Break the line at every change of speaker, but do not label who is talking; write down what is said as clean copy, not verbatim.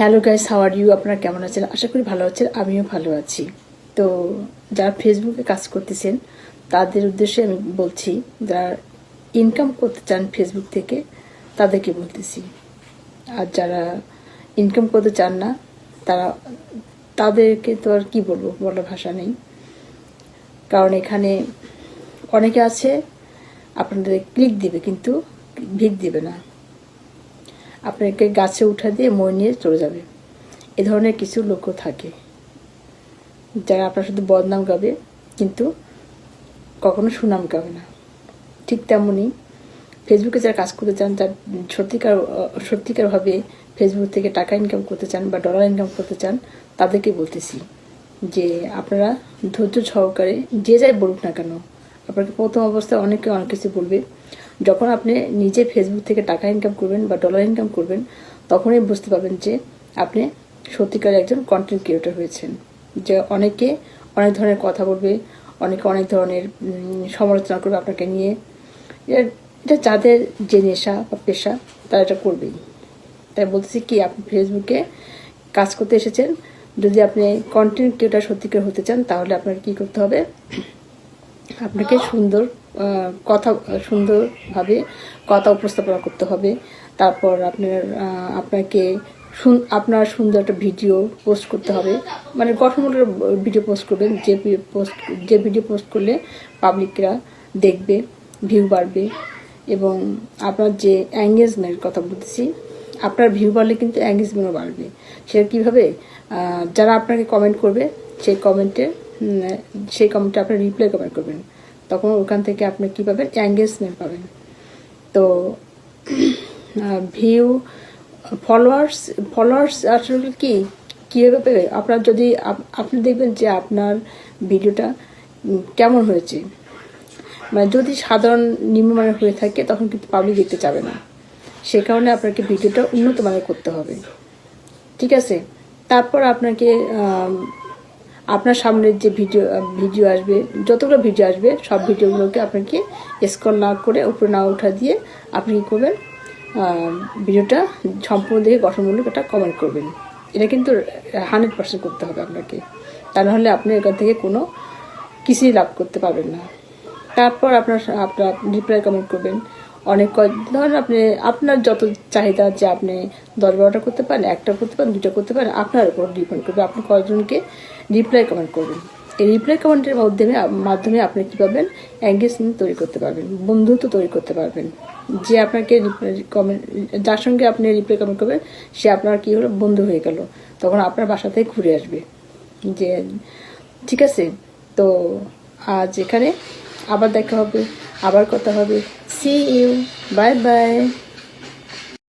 Hello guys, how are you? আপনারা কেমন আছেন? আশা করি ভালো আছেন। আমিও ভালো আছি। তো যারা ফেসবুকে কাজ করতেছেন তাদের উদ্দেশ্যে আমি বলছি, যারা ইনকাম করতে চান ফেসবুক থেকে তাদেরকে বলতেছি। আর যারা ইনকাম করতে চান না তারা তাদেরকে তো আর কি বলবো, বলার ভাষা নেই। কারণ এখানে অনেকে আছে আপনাদের ক্লিক দিবে কিন্তু ভিক দিবে না, আপনাকে গাছে উঠা দিয়ে মই নিয়ে চলে যাবে। এ ধরনের কিছু লোকও থাকে যারা আপনার শুধু বদনাম গাবে কিন্তু কখনো সুনাম গাবে না। ঠিক তেমনই ফেসবুকে যারা কাজ করতে চান, যারা সত্যিকারভাবে ফেসবুক থেকে টাকা ইনকাম করতে চান বা ডলার ইনকাম করতে চান, তাদেরকে বলতেছি যে আপনারা ধৈর্য সহকারে যে যাই বলুক না কেন, আপনাকে প্রথম অবস্থায় অনেকে অনেক কিছু বলবে। যখন আপনি নিজে ফেসবুক থেকে টাকা ইনকাম করবেন বা ডলার ইনকাম করবেন, তখনই বুঝতে পারবেন যে আপনি সত্যিকার একজন কন্টেন্ট ক্রিয়েটর হয়েছেন। যে অনেকে অনেক ধরনের কথা বলবে, অনেকে অনেক ধরনের সমালোচনা করবে আপনাকে নিয়ে। এটা যাদের যে নেশা বা পেশা তারা এটা করবেই। তাই বলতেছি কি, আপনি ফেসবুকে কাজ করতে এসেছেন, যদি আপনি কন্টেন্ট ক্রিয়েটর সত্যিকার হতে চান তাহলে আপনাকে কি করতে হবে? আপনাকে সুন্দরভাবে কথা উপস্থাপনা করতে হবে। তারপর আপনাকে আপনার সুন্দর একটা ভিডিও পোস্ট করতে হবে, মানে গঠনমূলক ভিডিও পোস্ট করবেন, যে ভিডিও পোস্ট করলে পাবলিকরা দেখবে, ভিউ বাড়বে। এবং আপনার যে এঙ্গেজমেন্ট কথা বলতেছি, আপনার ভিউ বাড়লে কিন্তু এঙ্গেজমেন্টও বাড়বে। সেটা কীভাবে? যারা আপনাকে কমেন্ট করবে সেই কমেন্টে আপনি রিপ্লাই কমেন্ট করবেন, তখন ওখান থেকে আপনি কী পাবেন? এঙ্গেজমেন্ট পাবেন। তো ভিউ, ফলোয়ার্স আসলে কীভাবে পেবে? আপনি দেখবেন যে আপনার ভিডিওটা কেমন হয়েছে। মানে যদি সাধারণ নিম্নমানের হয়ে থাকে তখন কিন্তু পাবলিক দেখতে চাবে না। সে কারণে আপনাকে ভিডিওটা উন্নত মানের করতে হবে, ঠিক আছে? তারপর আপনাকে আপনার সামনে যে ভিডিও আসবে, যতগুলো ভিডিও আসবে সব ভিডিওগুলোকে আপনাকে স্ক্রল না করে উপরে না উঠা দিয়ে আপনি কী করবেন? ভিডিওটা সম্পূর্ণ দেখে গঠনমূলক একটা কমেন্ট করবেন। এটা কিন্তু 100% করতে হবে আপনাকে, তা নাহলে আপনি এখান থেকে কোনো কিছুই লাভ করতে পারবেন না। তারপর আপনার রিপ্লাই কমেন্ট করবেন। ধরেন আপনার যত চাহিদা, যে আপনি 10-12টা করতে পারেন, 1টা করতে পারেন, 2টা করতে পারেন, আপনার উপর ডিপেন্ড করবে আপনি কয়জনকে রিপ্লাই কমেন্ট করবেন। এই রিপ্লাই কমেন্টের মাধ্যমে আপনি কী পাবেন? এঙ্গেজমেন্ট তৈরি করতে পারবেন, বন্ধুত্ব তৈরি করতে পারবেন। যে আপনাকে যার সঙ্গে আপনি রিপ্লাই কমেন্ট করবেন সে আপনার কী হলো? বন্ধু হয়ে গেল। তখন আপনার বাসা থেকে ঘুরে আসবে। যে ঠিক আছে, তো আজ এখানে আবার দেখা হবে, আবার কথা হবে। See you, bye by.